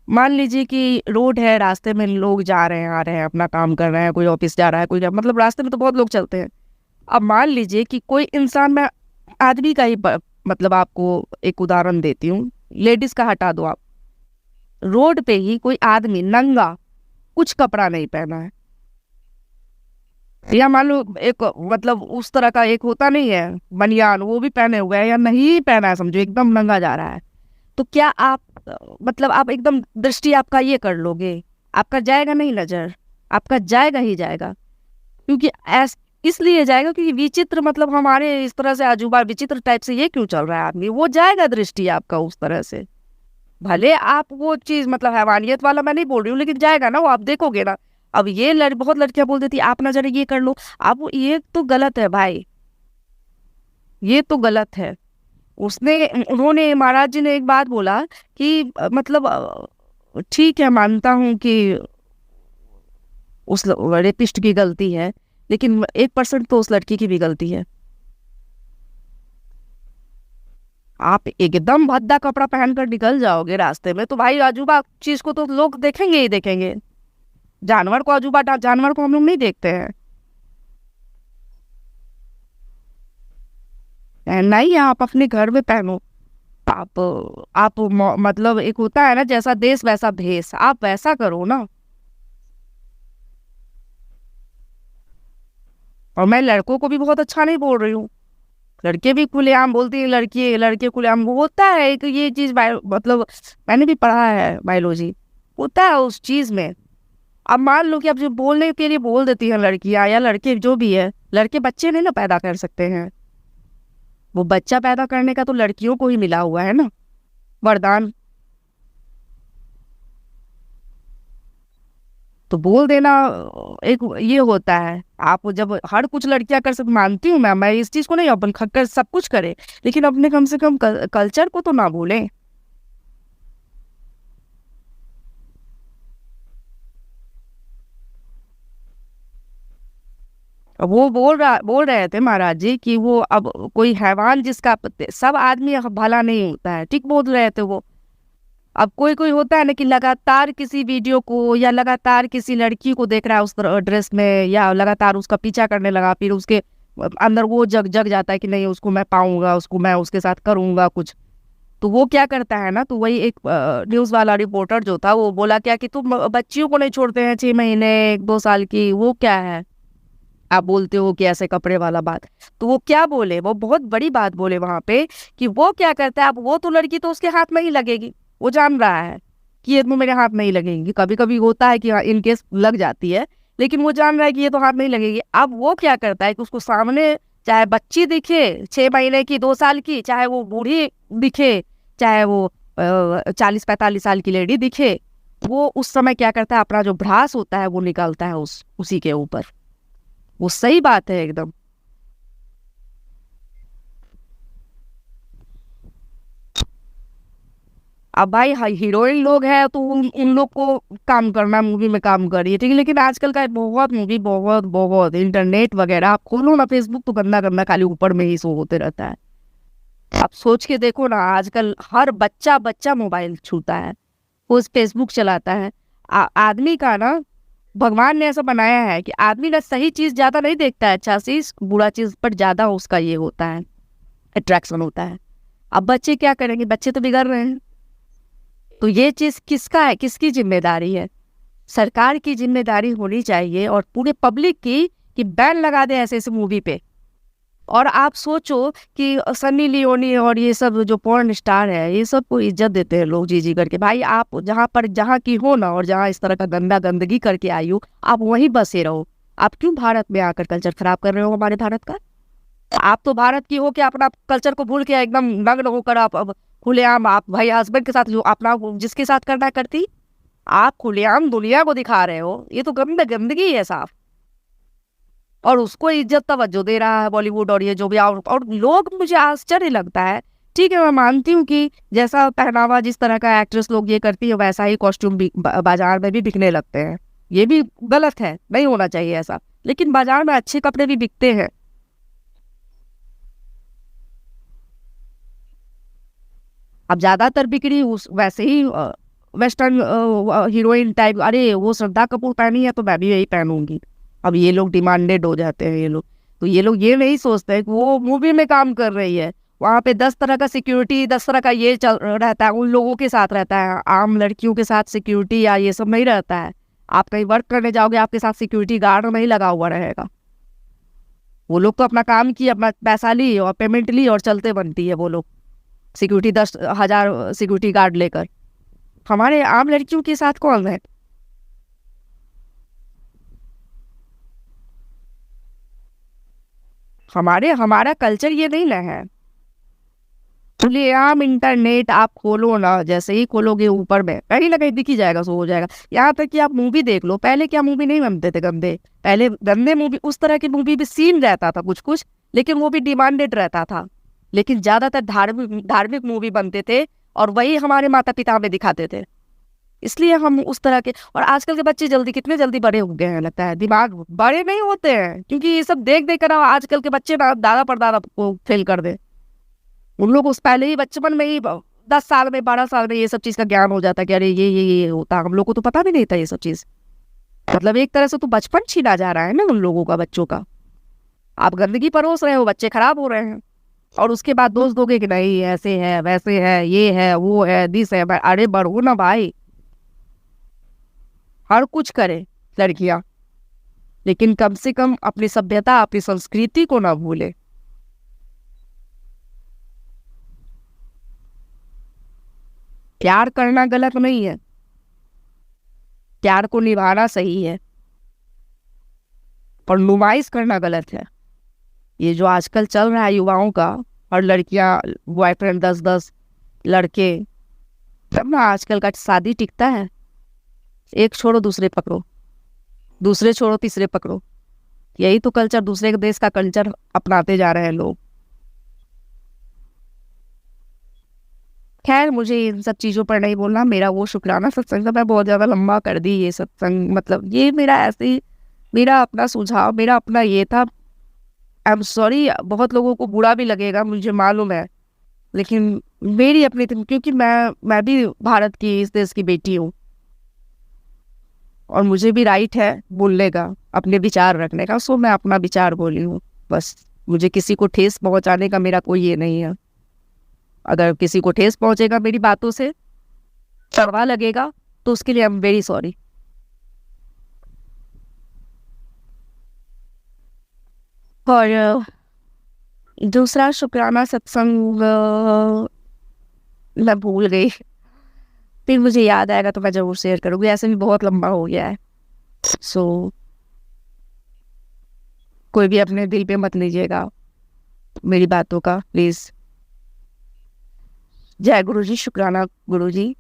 मान लीजिए कि रोड है, रास्ते में लोग जा रहे हैं आ रहे हैं, अपना काम कर रहे हैं, कोई ऑफिस जा रहा है, मतलब रास्ते में तो बहुत लोग चलते हैं। अब मान लीजिए कि कोई इंसान, मैं आदमी का ही मतलब आपको एक उदाहरण देती हूँ, लेडीज का हटा दो आप, रोड पे ही कोई आदमी नंगा, कुछ कपड़ा नहीं पहना है, या मान लो एक मतलब उस तरह का एक होता नहीं है बनियान, वो भी पहने हुए है या नहीं पहना है, समझो एकदम नंगा जा रहा है, तो क्या आप मतलब आप एकदम दृष्टि आपका ये कर लोगे, आपका जाएगा नहीं नजर, आपका जाएगा ही जाएगा। क्योंकि इसलिए जाएगा क्योंकि विचित्र मतलब हमारे इस तरह से अजूबा विचित्र टाइप से ये क्यों चल रहा है आदमी, वो जाएगा दृष्टि आपका उस तरह से। भले आप वो चीज मतलब हैवानियत वाला मैं नहीं बोल रही हूँ, लेकिन जाएगा ना वो, आप देखोगे ना। अब ये बहुत लड़कियां बोल देती आप ना जरा ये कर लो, आप ये तो गलत है भाई, ये तो गलत है। उन्होंने महाराज जी ने एक बात बोला कि मतलब ठीक है मानता हूं कि उस रेपिस्ट की गलती है, लेकिन 1% तो उस लड़की की भी गलती है। आप एकदम भद्दा कपड़ा पहनकर निकल जाओगे रास्ते में तो भाई अजूबा चीज को तो लोग देखेंगे ही देखेंगे, जानवर को अजूबा जानवर को हम लोग नहीं देखते हैं, पहनना ही है, आप अपने घर में पहनो। आप मतलब एक होता है ना जैसा देश वैसा भेष, आप वैसा करो ना। और मैं लड़कों को भी बहुत अच्छा नहीं बोल रही हूँ, लड़के भी खुलेआम बोलती है, लड़के खुलेआम, वो होता है एक ये चीज मतलब मैंने भी पढ़ा है बायोलॉजी, होता है उस चीज में। अब मान लो कि अब जो बोलने के लिए बोल देती है लड़कियां या लड़के जो भी है, लड़के बच्चे नहीं ना पैदा कर सकते हैं, वो बच्चा पैदा करने का तो लड़कियों को ही मिला हुआ है ना, वरदान। तो बोल देना एक ये होता है। आप जब हर कुछ लड़कियां कर सकती, मानती हूँ मैं इस चीज को नहीं, अपन कर सब कुछ करे, लेकिन अपने कम से कम कल्चर को तो ना भूलें। वो बोल रहे थे महाराज जी कि वो अब कोई हैवान जिसका सब आदमी भला नहीं होता है, ठीक बोल रहे थे वो। अब कोई कोई होता है ना कि लगातार किसी वीडियो को या लगातार किसी लड़की को देख रहा है उस ड्रेस में, या लगातार उसका पीछा करने लगा, फिर उसके अंदर वो जग जाता है कि नहीं उसको मैं पाऊंगा, उसको मैं उसके साथ करूंगा कुछ। तो वो क्या करता है ना, तो वही एक न्यूज वाला रिपोर्टर जो था वो बोला क्या कि तुम बच्चियों को नहीं छोड़ते हैं 6 महीने 1-2 साल की, वो क्या है आप बोलते हो कि ऐसे कपड़े वाला बात। तो वो क्या बोले, वो बहुत बड़ी बात बोले वहां पे कि वो क्या करता है, अब वो तो लड़की तो उसके हाथ में ही लगेगी, वो जान रहा है कि ये तो मेरे हाथ नहीं लगेगी। कभी कभी होता है कि इन केस लग जाती है, लेकिन वो जान रहा है कि ये तो हाथ नहीं लगेगी। अब वो क्या करता है कि उसको सामने चाहे बच्ची दिखे 6 महीने की 2 साल की, चाहे वो बूढ़ी दिखे, चाहे वो 40-45 साल की लेडी दिखे, वो उस समय क्या करता है अपना जो भ्रास होता है वो निकालता है उसी के ऊपर। वो सही बात है एकदम। अब भाई हीरोइन लोग हैं तो उन लोग को काम करना, मूवी में काम करिए, ठीक है, लेकिन आजकल का बहुत मूवी, बहुत बहुत इंटरनेट वगैरह आप खोलो ना, फेसबुक तो गंदा गंदा खाली ऊपर में ही शो होते रहता है। आप सोच के देखो ना, आजकल हर बच्चा बच्चा मोबाइल छूता है, वो फेसबुक चलाता है। आदमी का ना भगवान ने ऐसा बनाया है कि आदमी ना सही चीज ज्यादा नहीं देखता है, अच्छा चीज बुरा चीज पर ज्यादा उसका ये होता है, अट्रैक्शन होता है। अब बच्चे क्या करेंगे, बच्चे तो बिगड़ रहे हैं। तो ये चीज किसका है, किसकी जिम्मेदारी है? सरकार की जिम्मेदारी होनी चाहिए और पूरे पब्लिक की, कि बैन लगा दे ऐसे ऐसे मूवी पे। और आप सोचो कि सन्नी लियोनी और ये सब जो पॉर्न स्टार है, ये सब को इज्जत देते हैं लोग जी करके। भाई आप जहाँ की हो ना, और जहाँ इस तरह का गंदगी करके आई हो, आप वहीं बसे रहो। आप क्यों भारत में आकर कल्चर खराब कर रहे हो हमारे भारत का? आप तो भारत की हो कि अपना कल्चर को भूल के एकदम नग्न होकर आप अब खुलेआम, आप भाई हस्बैंड के साथ जो अपना जिसके साथ करना है करती, आप खुलेआम दुनिया को दिखा रहे हो। ये तो गंदगी है साफ। और उसको इज्जत तवज्जो दे रहा है बॉलीवुड और ये जो भी, और लोग, मुझे आश्चर्य लगता है। ठीक है, मैं मानती हूँ कि जैसा पहनावा जिस तरह का एक्ट्रेस लोग ये करती है वैसा ही कॉस्ट्यूम बाजार में भी बिकने लगते हैं। ये भी गलत है, नहीं होना चाहिए ऐसा, लेकिन बाजार में अच्छे कपड़े भी बिकते हैं। अब ज्यादातर बिक्री उस वैसे ही वेस्टर्न हीरोइन टाइप, अरे वो श्रद्धा कपूर पहनी है तो मैं भी यही पहनूंगी। अब ये लोग डिमांडेड हो जाते हैं, ये लोग तो ये लोग ये नहीं सोचते कि वो मूवी में काम कर रही है, वहाँ पे 10 तरह का सिक्योरिटी, 10 तरह का ये चल रहता है, उन लोगों के साथ रहता है। आम लड़कियों के साथ सिक्योरिटी या ये सब नहीं रहता है। आप कहीं वर्क करने जाओगे, आपके साथ सिक्योरिटी गार्ड नहीं लगा हुआ रहेगा। वो लोग तो अपना काम किए, अपना पैसा ली और पेमेंट ली और चलते बनती है वो लोग, सिक्योरिटी 10,000 सिक्योरिटी गार्ड लेकर। हमारे आम लड़कियों के साथ कौन है? हमारा कल्चर ये नहीं ना है। खुलेआम इंटरनेट आप खोलो ना, जैसे ही खोलोगे ऊपर में कहीं ना कहीं दिख ही जाएगा, सो हो जाएगा। यहाँ तक कि आप मूवी देख लो, पहले क्या मूवी नहीं बनते थे गंदे, पहले गंदे मूवी, उस तरह की मूवी भी सीन रहता था कुछ कुछ, लेकिन वो भी डिमांडेड रहता था। लेकिन ज्यादातर धार्मिक मूवी बनते थे और वही हमारे माता पिता में दिखाते थे, इसलिए हम उस तरह के। और आजकल के बच्चे कितने जल्दी बड़े हो गए हैं, लगता है दिमाग बड़े नहीं होते हैं, क्योंकि ये सब देख देख कर आजकल के बच्चे ना दादा परदादा को फेल कर दे। उन लोग उस पहले ही बचपन में ही 10 साल में 12 साल में ये सब चीज का ज्ञान हो जाता है कि अरे ये होता। हम लोग को तो पता भी नहीं था ये सब चीज। मतलब एक तरह से तो बचपन छीना जा रहा है ना उन लोगों का, बच्चों का। आप गंदगी परोस रहे हो, बच्चे खराब हो रहे हैं, और उसके बाद दोस्त दोगे कि नहीं ऐसे है वैसे है, ये है वो है, दिस है। अरे बढ़ो ना भाई, हर कुछ करे लड़कियां, लेकिन कम से कम अपनी सभ्यता, अपनी संस्कृति को ना भूले। प्यार करना गलत नहीं है, प्यार को निभाना सही है, पर नुमाइश करना गलत है। ये जो आजकल चल रहा है युवाओं का, और लड़कियां बॉयफ्रेंड 10-10 लड़के, तब ना आजकल का शादी टिकता है। एक छोड़ो दूसरे पकड़ो, दूसरे छोड़ो तीसरे पकड़ो, यही तो कल्चर, दूसरे के देश का कल्चर अपनाते जा रहे हैं लोग। खैर मुझे इन सब चीज़ों पर नहीं बोलना। मेरा वो शुक्राना सत्संग था, मैं बहुत ज़्यादा लंबा कर दी ये सत्संग, मतलब ये मेरा ऐसे ही, मेरा अपना सुझाव, मेरा अपना ये था। आई एम सॉरी, बहुत लोगों को बुरा भी लगेगा मुझे मालूम है, लेकिन मेरी अपनी थी, क्योंकि मैं भी भारत की, इस देश की बेटी हूँ, और मुझे भी राइट है बोलने का, अपने विचार रखने का। सो मैं अपना विचार बोली हूँ बस। मुझे किसी को ठेस पहुँचाने का मेरा कोई ये नहीं है। अगर किसी को ठेस पहुँचेगा मेरी बातों से, कड़वा लगेगा, तो उसके लिए आई एम वेरी सॉरी। और दूसरा शुक्राना सत्संग मैं भूल गई, फिर मुझे याद आएगा तो मैं जरूर शेयर करूँगी। ऐसे भी बहुत लंबा हो गया है, सो कोई भी अपने दिल पे मत लीजिएगा मेरी बातों का, प्लीज। जय गुरु जी, शुक्राना गुरु जी,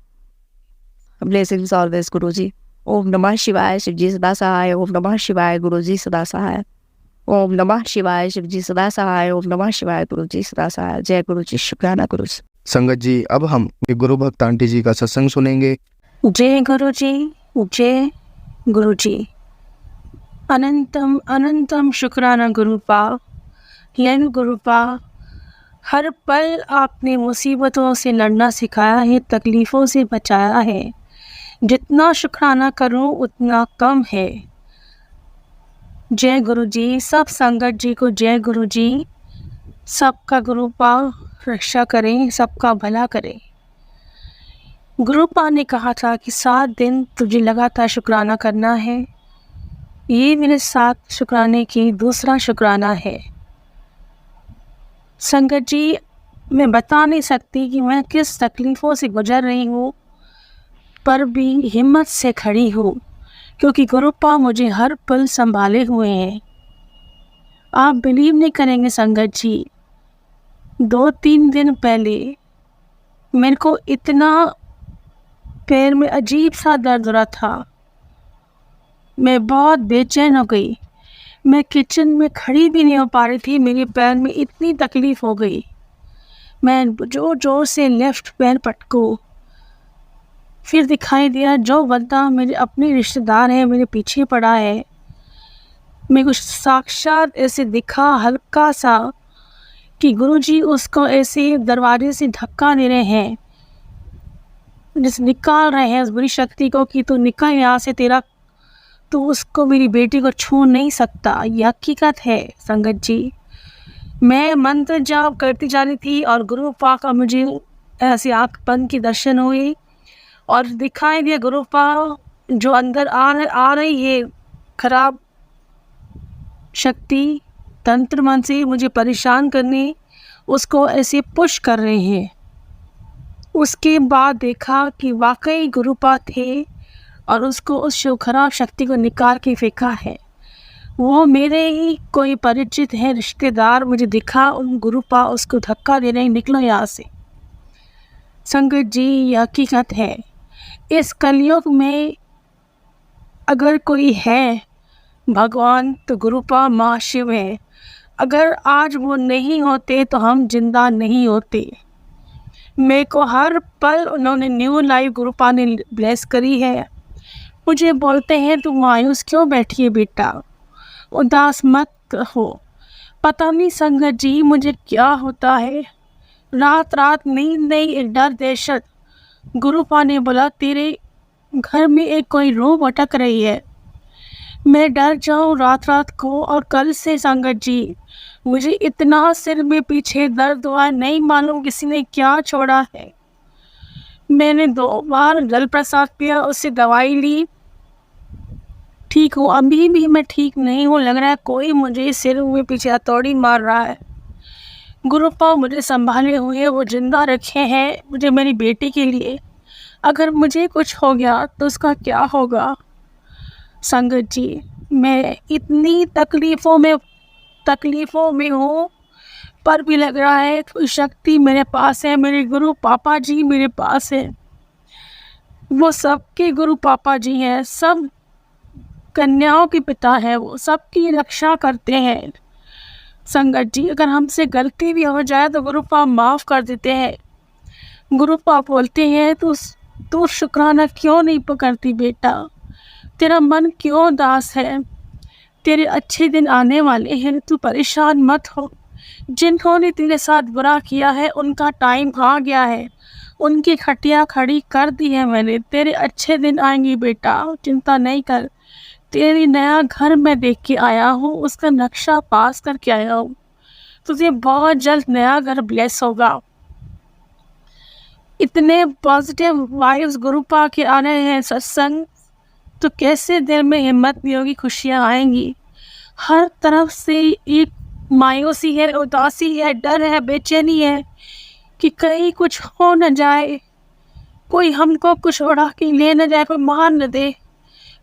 ब्लेसिंग्स ऑलवेज गुरु जी। ओम नमः शिवाय, शिव जी सदा सहाय। ओम नमः शिवाय, गुरु जी सदा सहाय। ओम नमः शिवाय, शिव जी सदा सहाय। ओम नमः शिवाय, गुरु जी सदा सहाय। जय गुरु जी, शुक्राना गुरु जी। संगत जी, अब हम एक गुरु भक्त आंटी जी का सत्संग सुनेंगे। जय गुरु जी, जय गुरु जी। अनंतम अनंतम शुक्राना गुरुपा, यन गुरुपा। हर पल आपने मुसीबतों से लड़ना सिखाया है, तकलीफ़ों से बचाया है। जितना शुक्राना करूं उतना कम है। जय गुरु जी। सब संगत जी को जय गुरु जी। सबका गुरुपा रक्षा करें, सबका भला करें। गुरुपा ने कहा था कि 7 दिन तुझे लगातार शुक्राना करना है। ये मेरे 7 शुक्राने की दूसरा शुक्राना है। संगत जी, मैं बता नहीं सकती कि मैं किस तकलीफ़ों से गुजर रही हूँ, पर भी हिम्मत से खड़ी हूँ, क्योंकि गुरुपा मुझे हर पल संभाले हुए हैं। आप बिलीव नहीं करेंगे संगत जी, 2-3 दिन पहले मेरे को इतना पैर में अजीब सा दर्द हो रहा था। मैं बहुत बेचैन हो गई। मैं किचन में खड़ी भी नहीं हो पा रही थी, मेरे पैर में इतनी तकलीफ़ हो गई। मैं जोर जोर से लेफ़्ट पैर पटको, फिर दिखाई दिया जो बंदा मेरे अपने रिश्तेदार है मेरे पीछे पड़ा है। मेरे को साक्षात ऐसे दिखा हल्का सा कि गुरुजी उसको ऐसे दरवाजे से धक्का दे रहे हैं, जिस निकाल रहे हैं उस बुरी शक्ति को कि तू निकल यहाँ से, तेरा तो उसको, मेरी बेटी को छू नहीं सकता। ये हकीकत है संगत जी। मैं मंत्र जाप करती जा रही थी और गुरुपा का मुझे ऐसे आँख बंद की दर्शन हुए और दिखाई दिया गुरुपा जो अंदर आ रही है खराब शक्ति तंत्र मन से मुझे परेशान करने, उसको ऐसे पुश कर रहे हैं। उसके बाद देखा कि वाकई गुरुपा थे और उसको उस खराब शक्ति को निकाल के फेंका है। वो मेरे ही कोई परिचित है, रिश्तेदार, मुझे दिखा उन गुरुपा उसको धक्का दे रहे, निकलो यहाँ से। संगत जी, ये हकीकत है। इस कलयुग में अगर कोई है भगवान तो गुरुपा माँ शिव है। अगर आज वो नहीं होते तो हम जिंदा नहीं होते। मेरे को हर पल उन्होंने न्यू लाइफ गुरुपा ने ब्लेस करी है। मुझे बोलते हैं तुम मायूस क्यों बैठी है बेटा, उदास मत हो। पता नहीं संगत जी मुझे क्या होता है, रात रात नींद नहीं, एक डर दहशत। गुरुपा ने बोला तेरे घर में एक कोई रूह अटक रही है। मैं डर जाऊँ रात रात को। और कल से संगत जी मुझे इतना सिर में पीछे दर्द हुआ, नहीं मालूम किसी ने क्या छोड़ा है। मैंने 2 बार जल प्रसाद पिया, उससे दवाई ली, ठीक हूँ। अभी भी मैं ठीक नहीं हूँ, लग रहा है कोई मुझे सिर में पीछे हथौड़ी मार रहा है। गुरुपा मुझे संभाले हुए, वो जिंदा रखे हैं मुझे मेरी बेटी के लिए। अगर मुझे कुछ हो गया तो उसका क्या होगा। संगत जी, मैं इतनी तकलीफ़ों में हूँ, ऊपर भी लग रहा है, कोई शक्ति मेरे पास है, मेरे गुरु पापा जी मेरे पास है। वो सबके गुरु पापा जी हैं, सब कन्याओं के पिता है, वो सबकी रक्षा करते हैं। संगत जी, अगर हमसे गलती भी हो जाए तो गुरु पाप माफ़ कर देते हैं। गुरु पाप बोलते हैं तू शुक्राना क्यों नहीं पकड़ती बेटा, तेरा मन क्यों उदास है, तेरे अच्छे दिन आने वाले हैं, तू परेशान मत हो। जिन्होंने तेरे साथ बुरा किया है उनका टाइम आ गया है, उनकी खटिया खड़ी कर दी है मैंने, तेरे अच्छे दिन आएंगे बेटा, चिंता नहीं कर। तेरी नया घर मैं देख के आया हूँ, उसका नक्शा पास करके आया हूँ, तुझे बहुत जल्द नया घर ब्लेस होगा। इतने पॉजिटिव वाइब्स गुरु पा के आ रहे हैं सत्संग, तो कैसे दिल में हिम्मत नहीं होगी, खुशियाँ आएंगी। हर तरफ से एक मायूसी है, उदासी है, डर है, बेचैनी है कि कहीं कुछ हो न जाए, कोई हमको कुछ उड़ा के ले न जाए, कोई मार न दे।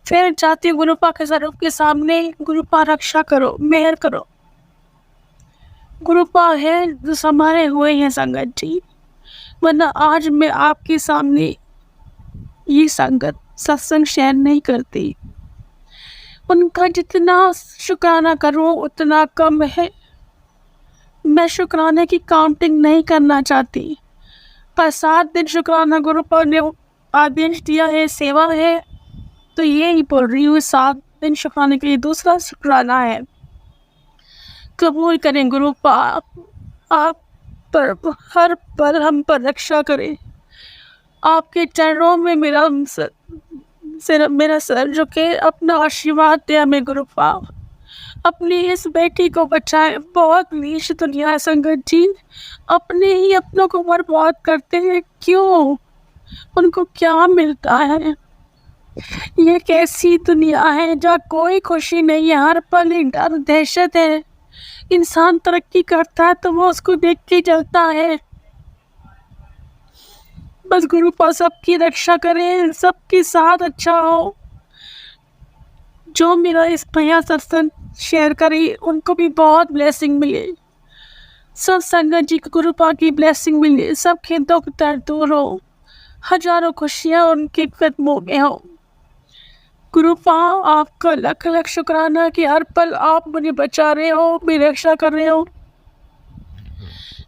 फिर चाहती हूँ गुरुपा के स्वरूप के सामने, गुरुपा रक्षा करो, मेहर करो। गुरुपा है जो संभाले हुए हैं संगत जी, वरना आज मैं आपके सामने ये संगत सत्संग शेयर नहीं करती। उनका जितना शुक्राना करूँ उतना कम है। मैं शुक्राने की काउंटिंग नहीं करना चाहती, पर 7 दिन शुक्राना गुरुपा ने आदेश दिया है, सेवा है, तो ये ही बोल रही हूँ। 7 दिन शुक्राने के लिए दूसरा शुक्राना है। कबूल करें गुरुपा, आप पर हर पल हम पर रक्षा करें। आपके चरणों में मेरा सर झुके, अपना आशीर्वाद दे हमें गुरुपा। अपनी इस बेटी को बचाए। बहुत नीच दुनिया है संगत जी, अपने ही अपनों को बर्बाद करते हैं। क्यों? उनको क्या मिलता है? ये कैसी दुनिया है जहाँ कोई खुशी नहीं है, हर पल एक डर दहशत है। इंसान तरक्की करता है तो वो उसको देख के जलता है। बस गुरुपा सबकी रक्षा करें, सबके साथ अच्छा हो। जो मेरा इस भैया सत्संग शेयर करी उनको भी बहुत ब्लेसिंग मिले, सब संगत जी को गुरुपा की ब्लेसिंग मिले, सबके दुख दर्द दूर हो, हजारों खुशियाँ उनके कदमों में हो। गुरुपा आपका लख लख शुक्राना कि हर पल आप मुझे बचा रहे हो, मेरी रक्षा कर रहे हो।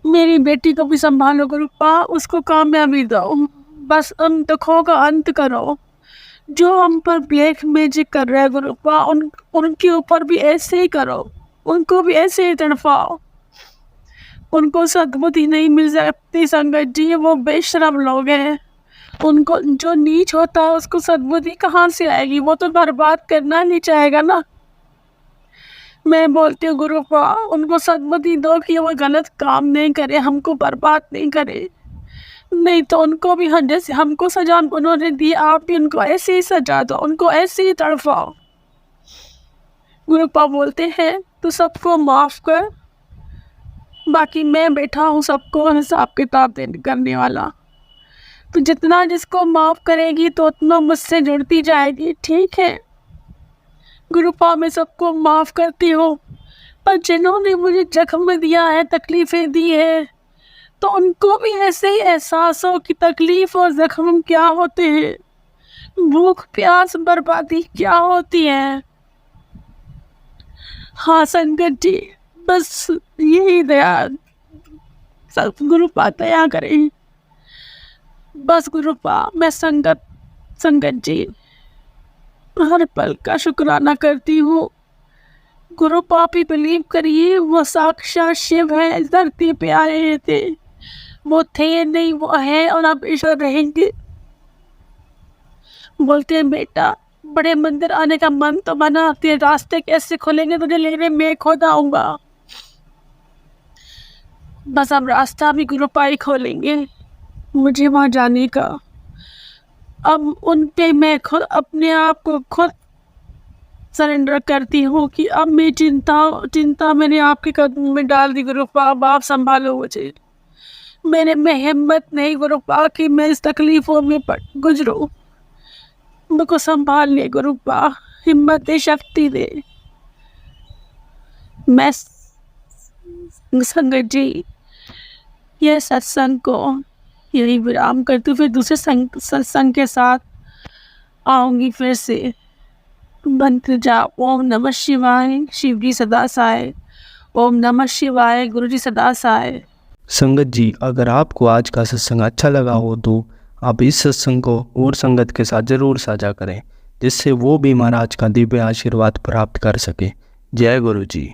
मेरी बेटी को भी संभालो गुरुपा, उसको कामयाबी दो। बस उन दुखों का अंत करो जो हम पर ब्लैक मैजिक कर रहे हैं गुरुपा, उनके ऊपर भी ऐसे ही करो, उनको भी ऐसे ही तड़पाओ। उनको सद्बुद्धि नहीं मिल सकती संगत जी, वो बेशरम लोग हैं। उनको जो नीच होता है उसको सद्बुद्धि कहाँ से आएगी? वो तो बर्बाद करना नहीं चाहेगा ना। मैं बोलती हूँ गुरुपा, उनको सद्बुद्धि दो कि वो गलत काम नहीं करे, हमको बर्बाद नहीं करे। नहीं तो उनको भी जैसे हमको सजा उन्होंने दी, आप भी उनको ऐसे ही सजा दो, उनको ऐसे ही तड़पाओ। गुरुपा बोलते हैं तो सबको माफ़ कर, बाकी मैं बैठा हूँ सबको हिसाब किताब करने वाला। तो जितना जिसको माफ़ करेगी तो उतना मुझसे जुड़ती जाएगी, ठीक है गुरुपा? मैं सबको माफ़ करती हूँ, पर जिन्होंने मुझे जख्म दिया है, तकलीफ़ें दी है, तो उनको भी ऐसे ही एहसास हो कि तकलीफ़ और जख्म क्या होते हैं, भूख प्यास बर्बादी क्या होती है। हाँ संगत जी, बस यही दया, सब गुरुपा दया करें। बस गुरुपा, मैं संगत जी हर पल का शुक्राना करती हूँ। गुरुपा भी बिलीव करिए, वो साक्षात शिव है, इस धरती पे आए थे, वो थे नहीं, वो है और अब ईश्वर रहेंगे। बोलते हैं बेटा बड़े मंदिर आने का मन तो बना, तेरे रास्ते कैसे खुलेंगे, तुझे लेने में खुद आऊँगा। बस अब रास्ता भी गुरुपा ही खोलेंगे मुझे वहाँ जाने का। अब उन पे मैं खुद अपने आप को खुद सरेंडर करती हूँ कि अब मैं चिंता मैंने आपके कदमों में डाल दी गुरुपा, अब आप संभालो मुझे। मेरे में हिम्मत नहीं गुरुपा कि मैं इस तकलीफ़ों में गुजरूँ, मुझको संभाल ले गुरुपा, हिम्मत दे, शक्ति दे। मैं संगत जी, यह सत्संग को यही विराम करते हुए फिर दूसरे सत्संग के साथ आऊँगी फिर से। मंत्र जाप ओम नमः शिवाय, शिव जी सदा सहाय। ओम नमः शिवाय, गुरु जी सदा सहाय। संगत जी, अगर आपको आज का सत्संग अच्छा लगा हो तो आप इस सत्संग को और संगत के साथ ज़रूर साझा करें, जिससे वो भी महाराज का दिव्य आशीर्वाद प्राप्त कर सके। जय गुरु जी।